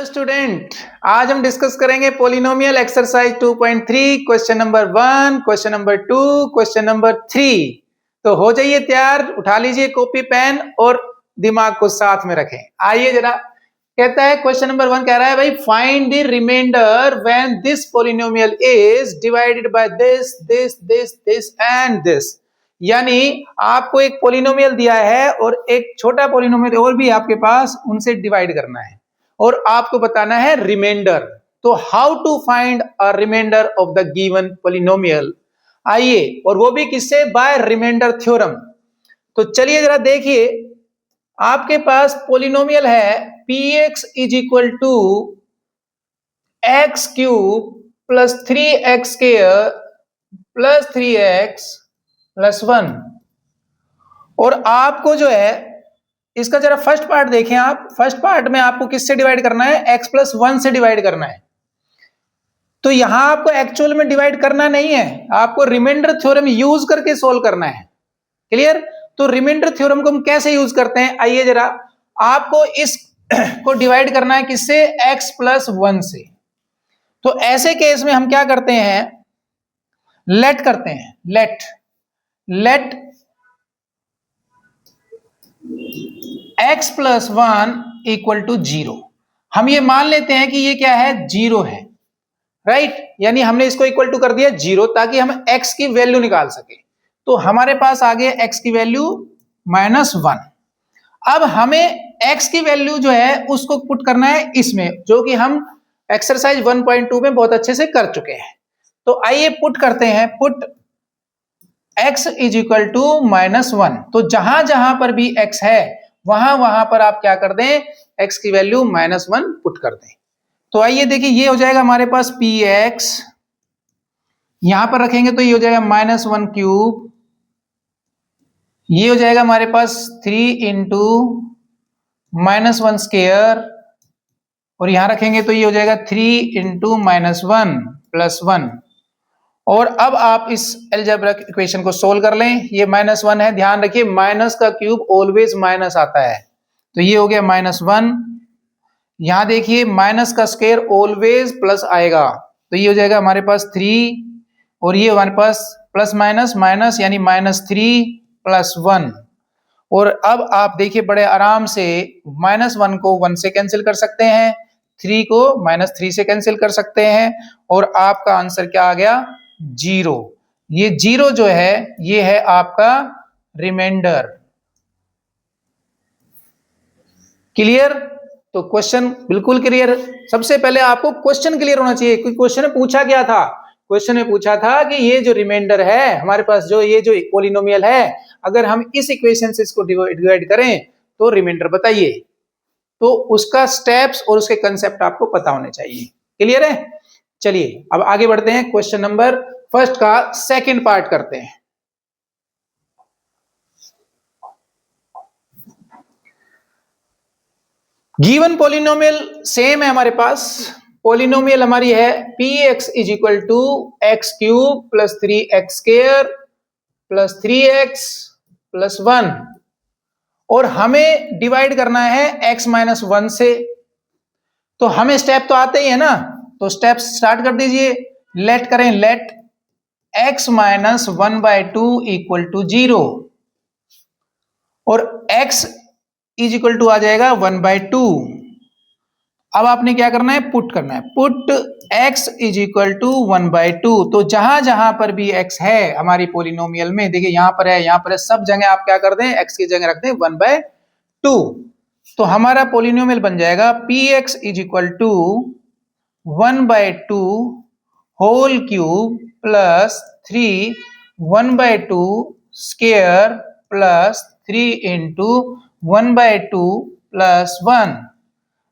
Hello student, आज हम discuss करेंगे polynomial exercise 2.3 question number 1, question number 2, question number 3। तो हो जाइए तैयार, उठा लीजिए कॉपी पेन और दिमाग को साथ में रखें। आइए जरा, कहता है क्वेश्चन नंबर 1 कह रहा है भाई find the remainder when this polynomial is divided by this this this this and this. यानी आपको एक पोलिनोमियल दिया है और एक छोटा पोलिनोमियल और भी आपके पास, उनसे डिवाइड करना है और आपको बताना है रिमाइंडर। तो how to find a remainder of the given polynomial. आइए, और वो भी किससे? By remainder theorem. तो चलिए जरा देखिए, आपके पास पोलिनोमियल है px is equal to x cube plus 3x square plus 3x plus 1। और आपको जो है इसका जरा फर्स्ट पार्ट देखें आप। फर्स्ट पार्ट में आपको किससे डिवाइड करना है? x प्लस 1 से डिवाइड करना है। तो यहां आपको एक्चुअल में डिवाइड करना नहीं है, आपको रिमाइंडर थ्योरम यूज करके सोल्व करना है। क्लियर? तो रिमाइंडर थ्योरम को हम कैसे यूज करते हैं? आइए जरा, आपको इस को डिवाइड करना है किससे? x प्लस 1 से। तो ऐसे केस में हम क्या करते हैं? लेट करते हैं, let x plus 1 equal to 0। हम ये मान लेते हैं कि ये क्या है? 0 है, राइट? यानी हमने इसको इक्वल टू कर दिया 0 ताकि हम x की वैल्यू निकाल सके। तो हमारे पास आ गया x की वैल्यू -1। अब हमें x की वैल्यू जो है उसको पुट करना है इसमें, जो कि हम एक्सरसाइज 1.2 में बहुत अच्छे से कर चुके हैं। तो आइए पुट करते हैं, put x is equal to -1। तो जहां जहां पर भी x है वहां वहां पर आप क्या कर दें? x की वैल्यू -1 पुट कर दें। तो आइए देखिए, ये हो जाएगा हमारे पास px, यहां पर रखेंगे तो ये हो जाएगा -1 क्यूब, ये हो जाएगा हमारे पास 3 इंटू -1 स्क्वायर, और यहां रखेंगे तो ये हो जाएगा 3 इंटू -1 प्लस 1। और अब आप इस अलजेब्रिक इक्वेशन को सोल्व कर लें। ये -1 है, ध्यान रखिए माइनस का क्यूब ऑलवेज माइनस आता है। तो ये हो गया -1। यहां देखिए माइनस का स्क्वायर ऑलवेज प्लस आएगा, तो ये हो जाएगा हमारे पास 3, और ये हमारे पास प्लस माइनस माइनस यानी -3 प्लस 1। और अब आप देखिए बड़े आराम से -1 को 1 से कैंसिल कर सकते हैं, 3 को -3 से कैंसिल कर सकते हैं, और आपका आंसर क्या आ गया? 0। ये 0 जो है ये है आपका रिमाइंडर। क्लियर? तो क्वेश्चन बिल्कुल क्लियर। सबसे पहले आपको क्वेश्चन क्लियर होना चाहिए, क्योंकि क्वेश्चन में पूछा क्या था? क्वेश्चन में पूछा था कि ये जो रिमाइंडर है हमारे पास, जो ये जो पोलिनोमियल है, अगर हम इस इक्वेशन से इसको डिवाइड करें तो रिमाइंडर बताइए। तो उसका स्टेप्स और उसके कंसेप्ट आपको पता होने चाहिए। क्लियर है? चलिए अब आगे बढ़ते हैं, क्वेश्चन नंबर फर्स्ट का सेकंड पार्ट करते हैं। गिवन पोलिनोमियल सेम है हमारे पास। पोलिनोमियल हमारी है px is equal to x cube plus 3x square plus 3x plus 1, और हमें डिवाइड करना है x -1 से। तो हमें स्टेप तो आते ही है ना, तो स्टेप स्टार्ट कर दीजिए। लेट करें, लेट x -1/2 इक्वल टू 0, और x इज इक्वल टू आ जाएगा 1/2। अब आपने क्या करना है? पुट करना है, put x is equal to 1/2। तो जहां जहां पर भी x है हमारी पोलिनोमियल में, देखिए यहां पर है, यहां पर है, सब जगह आप क्या कर दें? x की जगह रख दें 1/2। तो हमारा पोलिनोमियल बन जाएगा px is equal to 1/2 whole cube plus 3 1/2 square plus 3 into 1/2 plus 1।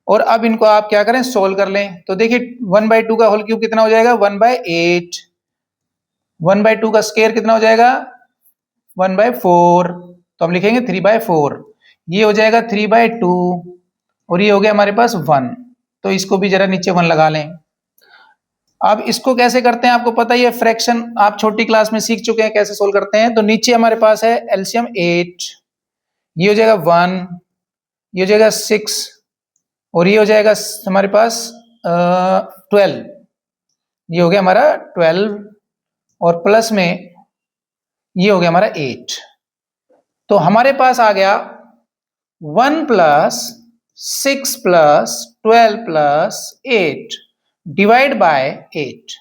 और अब इनको आप क्या करें? सोल्व कर लें। तो देखिए 1/2 का होल क्यूब कितना हो जाएगा? 1/8। 1/2 का स्क्वायर कितना हो जाएगा? 1/4। तो हम लिखेंगे 3/4। ये हो जाएगा 3/2, और ये हो गया हमारे पास 1। तो इसको भी जरा नीचे 1 लगा लें। अब इसको कैसे करते हैं आपको पता ही है, फ्रैक्शन आप छोटी क्लास में सीख चुके हैं कैसे सोल्व करते हैं। तो नीचे हमारे पास है एलसीएम 8, ये हो जाएगा 1, ये हो जाएगा 6, और ये हो जाएगा हमारे पास 12, ये हो गया हमारा 12 और प्लस में ये हो गया हमारा 8। तो हमारे पास आ गया 1 plus 6 plus 12 plus 8 divide by 8।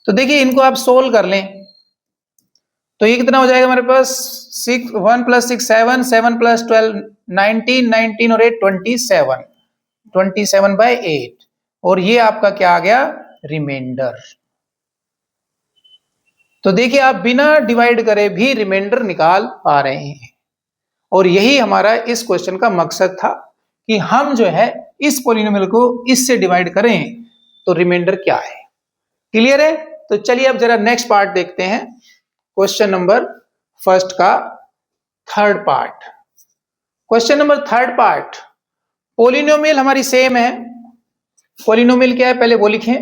तो देखिए इनको आप सोल्व कर लें तो ये कितना हो जाएगा हमारे पास 1 प्लस 6 7, 7 प्लस 12 19, 19 और 8 27, 27 बाय 8 और ये आपका क्या आ गया रिमाइंडर। तो देखिए आप बिना डिवाइड करे भी रिमाइंडर निकाल पा रहे हैं और यही हमारा इस क्वेश्चन का मकसद था कि हम जो है इस पॉलिनोमियल को इससे डिवाइड करें तो रिमाइंडर क्या है। क्लियर है? तो चलिए अब जरा नेक्स्ट पार्ट देखते हैं, क्वेश्चन नंबर फर्स्ट का third part. Question number third part, polynomial हमारी सेम है। पॉलिनोमियल क्या है पहले वो लिखें,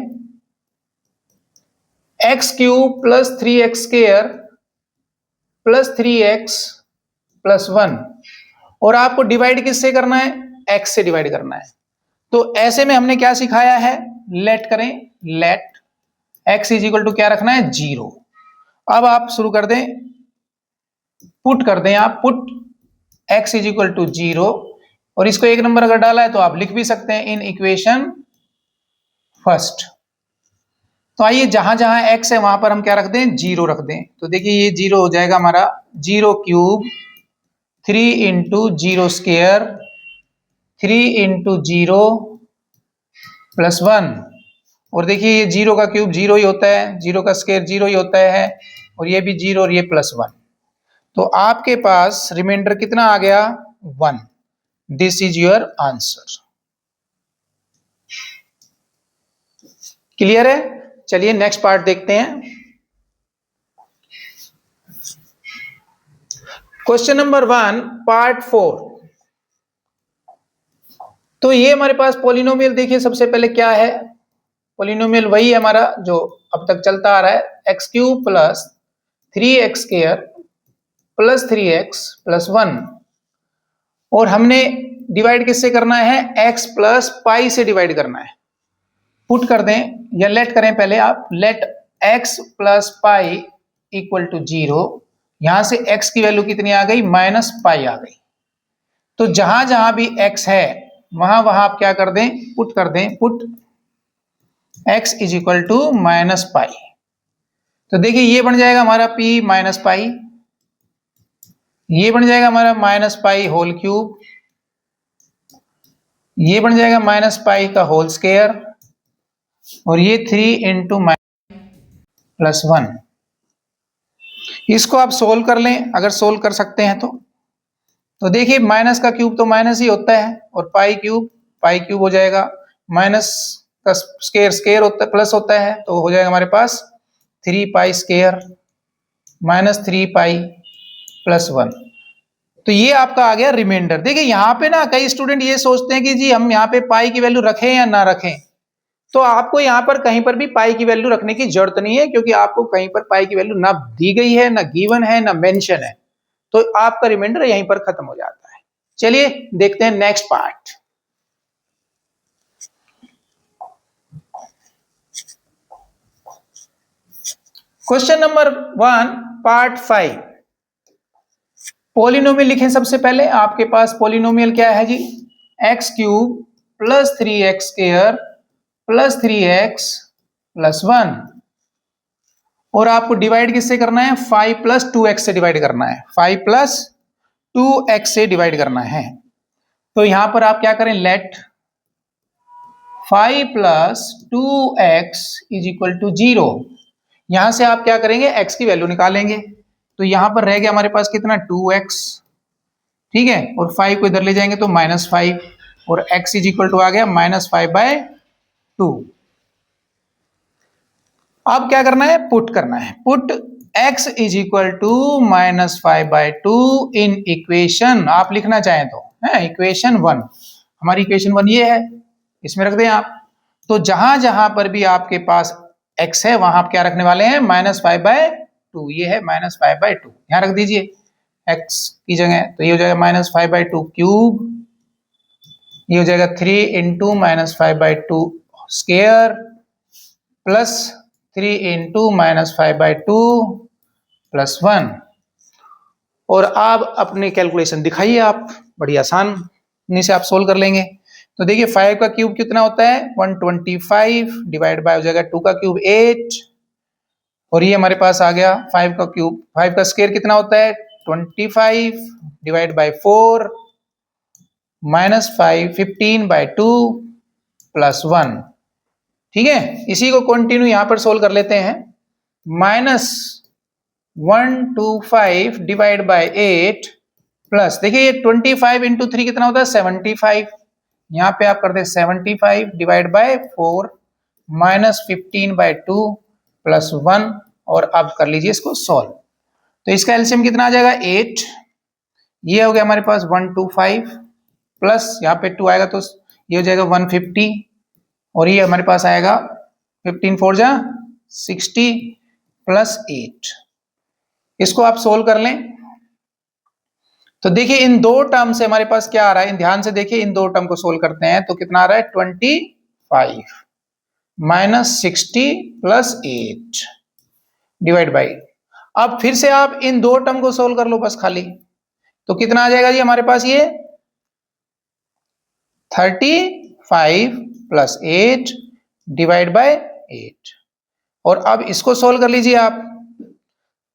x cube plus 3x square plus 3x plus 1 और आपको डिवाइड किससे करना है, x से डिवाइड करना है। तो ऐसे में हमने क्या सिखाया है, लेट करें, let x is equal to क्या रखना है 0। अब आप शुरू कर दें, पुट कर दें, आप put x is equal to 0 और इसको एक नंबर अगर डाला है तो आप लिख भी सकते हैं इन इक्वेशन फर्स्ट। तो आइए जहां जहां x है वहां पर हम क्या रख दें 0 रख दें। तो देखिए ये 0 हो जाएगा हमारा 0 cube 3 into 0 square 3 into 0 plus 1 और देखिए ये 0 का क्यूब 0 ही होता है, 0 का स्क्वायर 0 ही होता है और ये भी 0 और ये प्लस 1। तो आपके पास रिमाइंडर कितना आ गया 1। This is your answer. Clear है? चलिए नेक्स्ट पार्ट देखते हैं, क्वेश्चन नंबर 1 पार्ट 4। तो ये हमारे पास पॉलिनोमियल देखिए सबसे पहले क्या है, पॉलिनोमियल वही है हमारा जो अब तक चलता आ रहा है, x cube plus 3x square plus 3x plus 1 और हमने डिवाइड किससे करना है, x प्लस पाई से डिवाइड करना है। पुट कर दें या लेट करें पहले आप, let x plus pi equal to 0। यहां से x की वैल्यू कितनी आ गई माइनस पाई आ गई। तो जहां जहां भी x है वहां वहां आप क्या कर दें, पुट कर दें, put x is equal to minus pi. तो देखिए ये बन जाएगा हमारा p माइनस पाई, ये बन जाएगा हमारा माइनस पाई होल क्यूब, ये बन जाएगा माइनस पाई का होल स्क्वायर और ये 3 इंटू प्लस 1। इसको आप सोल्व कर लें अगर सोल्व कर सकते हैं तो देखिए माइनस का क्यूब तो माइनस ही होता है और पाई क्यूब हो जाएगा, माइनस का स्क्वायर होता है प्लस होता है तो हो जाएगा हमारे पास 3 pi square minus 3 pi plus 1। तो ये आपका आ गया रिमाइंडर। देखिए यहाँ पे ना कई स्टूडेंट ये सोचते हैं कि जी हम यहाँ पे पाई की वैल्यू रखें या ना रखें, तो आपको यहाँ पर कहीं पर भी पाई की वैल्यू रखने की जरूरत नहीं है क्योंकि आपको कहीं पर पाई की वैल्यू ना दी गई है, ना गिवन है, ना मेंशन है, तो आपका रिमाइंडर यहीं पर खत्म हो जाता है। चलिए देखते हैं next part, question number 1 part 5। Polynomial लिखें सबसे पहले, आपके पास पॉलिनोमियल क्या है जी, x cube plus 3x square plus 3x plus 1 और आपको डिवाइड किससे करना है, 5 प्लस 2x से डिवाइड करना है, 5 प्लस 2x से डिवाइड करना है। तो यहां पर आप क्या करें, let 5 plus 2x is equal to 0। यहां से आप क्या करेंगे, x की वैल्यू निकालेंगे। तो यहां पर रह गया हमारे पास कितना 2x, ठीक है, और 5 को इधर ले जाएंगे तो -5 और x इज इक्वल टू आ गया -5/2। अब क्या करना है, पुट करना है, put x is equal to -5/2 in equation, आप लिखना चाहें तो है इक्वेशन 1। हमारी इक्वेशन 1 ये है, इसमें रख दें आप। तो जहां जहां पर भी आपके पास x है वहां आप क्या रखने वाले हैं -5/2, ये है -5/2, यहां रख दीजिए x की जगह। तो ये हो जाएगा -5/2 क्यूब ये हो जाएगा 3 into minus 5/2 square plus 3 into minus 5/2 plus 1। और आप अपनी कैलकुलेशन दिखाइए, आप बड़ी आसानी से आप सोल्व कर लेंगे। तो देखिए 5 का क्यूब कितना होता है 125 डिवाइड बाय हो जाएगा 2 का क्यूब 8, और ये हमारे पास आ गया 5 का क्यूब, 5 का स्क्वायर कितना होता है 25 डिवाइड बाय 4 माइनस 5 15/2 प्लस 1। ठीक है, इसी को कंटिन्यू यहां पर सोल्व कर लेते हैं। माइनस 125 डिवाइड बाय 8 प्लस, देखिए ये 25 इंटू 3 कितना होता है 75, यहां पे आप करते हैं 75 डिवाइड बाय 4 माइनस 15/2 प्लस 1, और अब कर लीजिए इसको सॉल्व। तो इसका एलसीएम कितना आ जाएगा 8, ये हो गया हमारे पास 125 प्लस यहाँ पे 2 आएगा तो ये हो जाएगा 150, और ये हमारे पास आएगा 15 4 जा 60 प्लस 8। इसको आप सोल्व कर लें तो देखिए इन दो टर्म से हमारे पास क्या आ रहा है, ध्यान से देखिए इन दो टर्म को सोल्व करते हैं तो कितना आ रहा है 25 माइनस 60 प्लस 8 डिवाइड बाई, अब फिर से आप इन दो टर्म को सोल्व कर लो बस खाली, तो कितना आ जाएगा जी हमारे पास ये 35 प्लस 8 डिवाइड बाय 8, और अब इसको सोल्व कर लीजिए आप।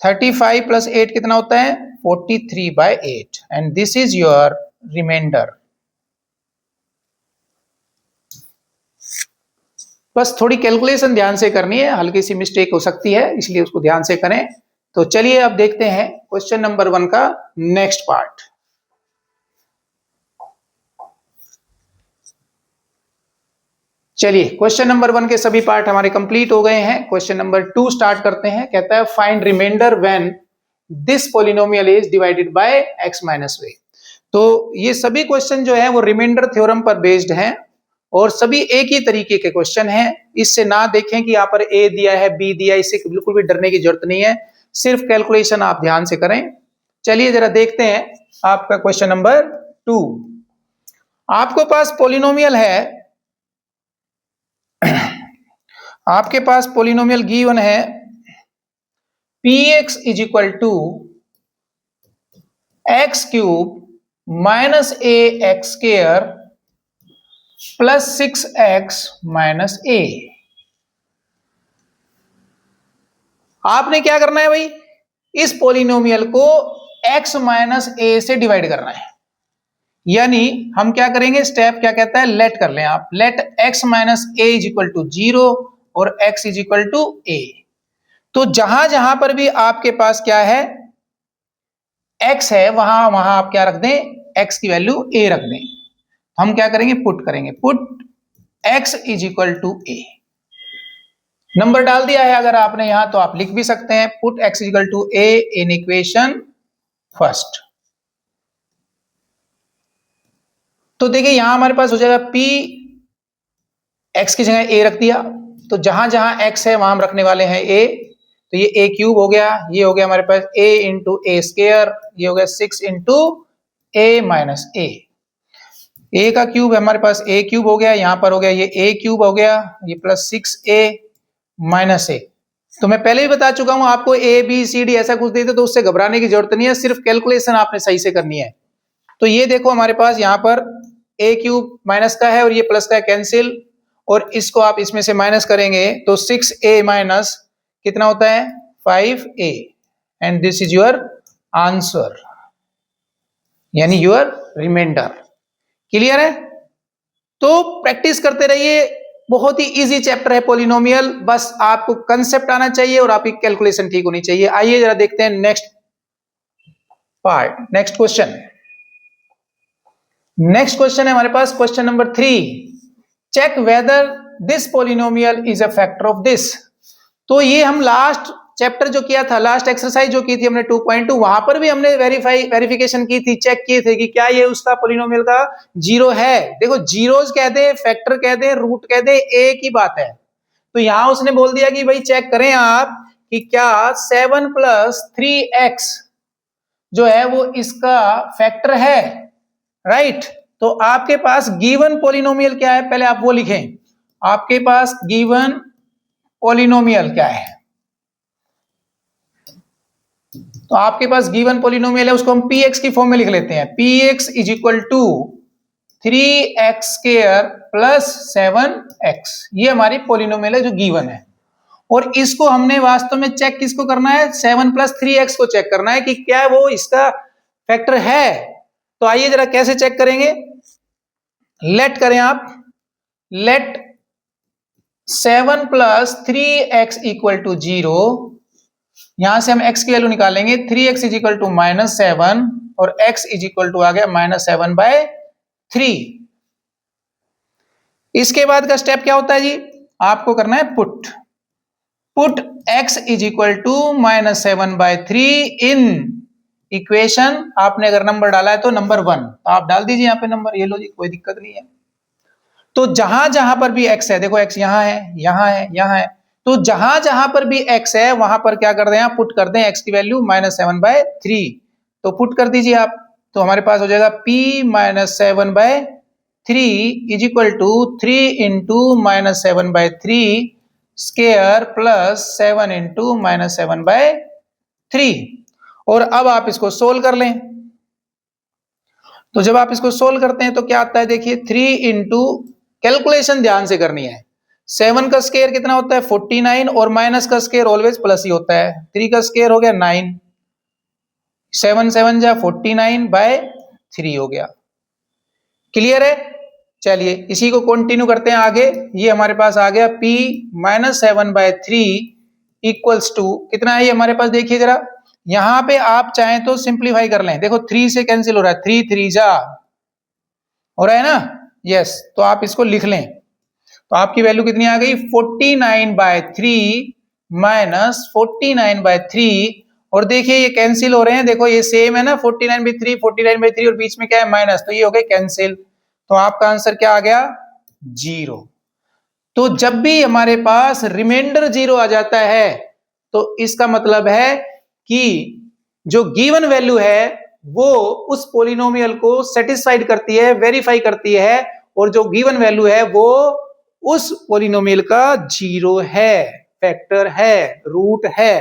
35 प्लस 8 कितना होता है 43/8, and this is your remainder. बस थोड़ी कैलकुलेशन ध्यान से करनी है, हल्की सी मिस्टेक हो सकती है इसलिए उसको ध्यान से करें। तो चलिए अब देखते हैं क्वेश्चन नंबर 1 का नेक्स्ट पार्ट। चलिए क्वेश्चन नंबर 1 के सभी पार्ट हमारे कंप्लीट हो गए हैं। क्वेश्चन नंबर 2 स्टार्ट करते हैं। कहता है find remainder when this polynomial is divided by x minus वे। तो ये सभी क्वेश्चन जो है वो रिमाइंडर थ्योरम पर बेस्ड हैं और सभी एक ही तरीके के क्वेश्चन हैं। इससे ना देखें कि यहाँ पर a दिया है b दिया है, इससे बिल्कुल भी डरने की जरूरत नहीं है, सिर्फ कैलकुलेशन आप ध्यान से करें। चलिए जरा देखते हैं आपका क्वेश्चन नंबर 2। आपके पास पॉलिनोमियल है, आपके पास पॉलिनोमियल गिवन है px is equal to x cube minus a x square plus 6x minus a. आपने क्या करना है भाई, इस पॉलिनोमियल को x माइनस ए से डिवाइड करना है। यानी हम क्या करेंगे, स्टेप क्या कहता है, लेट कर लें आप, let x minus a is equal to 0 और x is equal to a। तो जहां जहां पर भी आपके पास क्या है x है, वहां वहां आप क्या रख दें, x की वैल्यू a रख दें। हम क्या करेंगे, पुट करेंगे, put x is equal to a। Number डाल दिया है अगर आपने यहां तो आप लिख भी सकते हैं, put x is equal to a in equation first. तो देखिए यहां हमारे पास हो जाएगा p, x की जगह a रख दिया, तो जहां जहां x है वहां हम रखने वाले हैं a। तो ये a क्यूब हो गया, ये हो गया हमारे पास a इंटू ए स्क्वायर, ये हो गया 6 into a minus a। a का क्यूब हमारे पास a क्यूब हो गया, यहां पर हो गया ये a क्यूब हो गया, ये प्लस 6a माइनस a। तो मैं पहले ही बता चुका हूं आपको a b c d ऐसा कुछ देते तो उससे घबराने की जरूरत नहीं है, सिर्फ कैलकुलेशन आपने सही से करनी है। तो ये देखो हमारे पास यहां पर a क्यूब माइनस का है और ये प्लस का है, कैंसिल, और इसको आप इसमें से माइनस करेंगे तो 6a माइनस कितना होता है 5a, and this is your answer, यानी योर रिमाइंडर। क्लियर है? तो प्रैक्टिस करते रहिए, बहुत ही इजी चैप्टर है पॉलिनोमियल, बस आपको कंसेप्ट आना चाहिए और आपकी कैलकुलेशन ठीक होनी चाहिए। आइए जरा देखते हैं next part, next question. Next question है हमारे पास question number 3, check whether this polynomial is a factor of this. तो ये हम लास्ट चैप्टर जो किया था, लास्ट एक्सरसाइज जो की थी हमने 2.2, वहां पर भी हमने वेरिफिकेशन की थी, चेक किए थे कि क्या ये उसका पॉलिनोमियल का जीरो है। देखो जीरोज कह दे, फैक्टर कह दे, रूट कह दे, एक ही बात है। तो यहां उसने बोल दिया कि भाई चेक करें आप कि क्या 7 प्लस 3x जो है वो इसका फैक्टर है, राइट। तो आपके पास गिवन पॉलिनोमियल क्या है, पहले आप वो लिखें। आपके पास गिवन पॉलिनोमियल क्या है? तो आपके पास गिवन पॉलिनोमियल है, उसको हम px की फॉर्म में लिख लेते हैं। px is equal to 3x square plus 7x, ये हमारी पॉलिनोमियल है जो गिवन है। और इसको हमने वास्तव में चेक किसको करना है? 7 प्लस 3x को चेक करना है कि क्या वो इसका फैक्टर है। तो आइए जरा कैसे चेक करेंगे। लेट करें आप, late 7 plus 3x equal to 0, यहां से हम x की वैल्यू निकालेंगे। 3x इज इक्वल टू -7 और x इज इक्वल टू आ गया -7/3। इसके बाद का स्टेप क्या होता है जी? आपको करना है put x is equal to -7/3 in equation. आपने अगर नंबर डाला है तो नंबर 1, तो आप डाल दीजिए यहाँ पे नंबर। ये लो जी, कोई दिक्कत नहीं है। तो जहां जहां पर भी x है, देखो x यहां है, यहां है, यहां है, तो जहां जहां पर भी x है वहां पर क्या कर दें आप? पुट कर दें x की वैल्यू -7/3। तो पुट कर दीजिए आप, तो हमारे पास हो जाएगा p -7/3 is equal to 3 into -7/3 square plus 7 into -7/3। और अब आप इसको सोल्व कर लें। तो जब आप इसको सोल्व करते हैं तो क्या आता है? देखिए 3 इंटू, कैलकुलेशन ध्यान से करनी है। 7 का स्क्वायर कितना होता है? 49, और माइनस का स्क्वायर ऑलवेज प्लस ही होता है। 3 का स्क्वायर हो गया 9, 7 7 जा 49/3 हो गया। क्लियर है? चलिए इसी को कंटिन्यू करते हैं आगे। ये हमारे पास आ गया p -7/3 इक्वल्स टू कितना है ये हमारे पास? देखिए जरा, यहां पे आप चाहें तो सिंप्लीफाई कर लें। देखो 3 से कैंसिल हो रहा है, 3 3 जा हो रहा है ना? यस, तो आप इसको लिख लें। तो आपकी वैल्यू कितनी आ गई? 49/3 माइनस 49/3। और देखिए ये कैंसिल हो रहे हैं, देखो ये सेम है ना, 49/3 49/3, और बीच में क्या है? माइनस, तो ये हो गए कैंसिल। तो आपका आंसर क्या आ गया? 0। तो जब भी हमारे पास रिमाइंडर 0 आ जाता है तो इसका मतलब है कि जो गिवन वैल्यू है वो उस पॉलिनोमियल को सेटिस्फाइड करती है, वेरीफाई करती है, और जो गिवन वैल्यू है वो उस पॉलिनोमियल का 0 है, फैक्टर है, रूट है।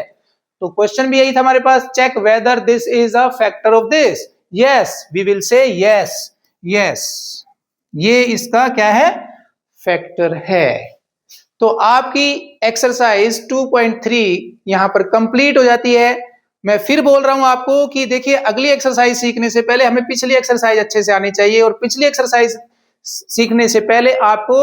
तो क्वेश्चन भी यही था हमारे पास, check whether this is a factor of this. Yes, we will say yes, yes, ये इसका क्या है? फैक्टर है। तो आपकी एक्सरसाइज 2.3 यहां पर कंप्लीट हो जाती है। मैं फिर बोल रहा हूं आपको कि देखिए, अगली एक्सरसाइज सीखने से पहले हमें पिछली एक्सरसाइज अच्छे से आनी चाहिए, और पिछली एक्सरसाइज सीखने से पहले आपको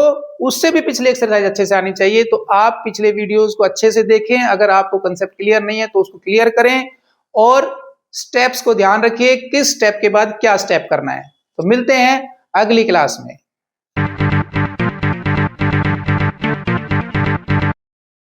उससे भी पिछली एक्सरसाइज अच्छे से आनी चाहिए। तो आप पिछले वीडियोस को अच्छे से देखें। अगर आपको कंसेप्ट क्लियर नहीं है तो उसको क्लियर करें, और स्टेप्स को ध्यान रखिए, किस स्टेप के बाद क्या स्टेप करना है। तो मिलते हैं अगली क्लास में।